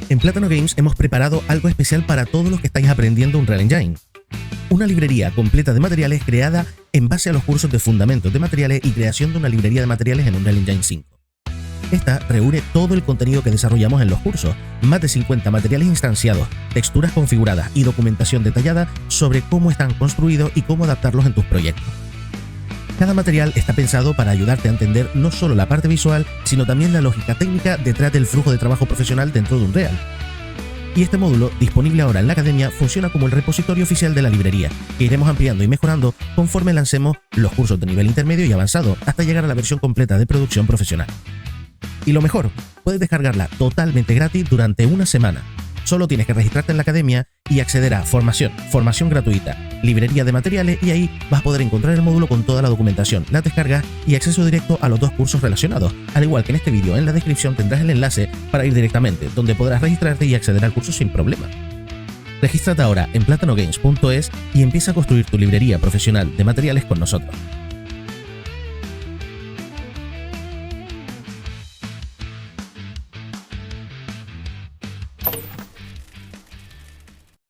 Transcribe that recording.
En Plátano Games hemos preparado algo especial para todos los que estáis aprendiendo Unreal Engine. Una librería completa de materiales creada en base a los cursos de fundamentos de materiales y creación de una librería de materiales en Unreal Engine 5. Esta reúne todo el contenido que desarrollamos en los cursos, más de 50 materiales instanciados, texturas configuradas y documentación detallada sobre cómo están construidos y cómo adaptarlos en tus proyectos. Cada material está pensado para ayudarte a entender no solo la parte visual, sino también la lógica técnica detrás del flujo de trabajo profesional dentro de Unreal. Y este módulo, disponible ahora en la academia, funciona como el repositorio oficial de la librería, que iremos ampliando y mejorando conforme lancemos los cursos de nivel intermedio y avanzado, hasta llegar a la versión completa de producción profesional. Y lo mejor, puedes descargarla totalmente gratis durante una semana. Solo tienes que registrarte en la academia y acceder a formación gratuita, librería de materiales, y ahí vas a poder encontrar el módulo con toda la documentación, las descargas y acceso directo a los dos cursos relacionados. Al igual que en este vídeo, en la descripción tendrás el enlace para ir directamente, donde podrás registrarte y acceder al curso sin problema. Regístrate ahora en platanogames.es y empieza a construir tu librería profesional de materiales con nosotros.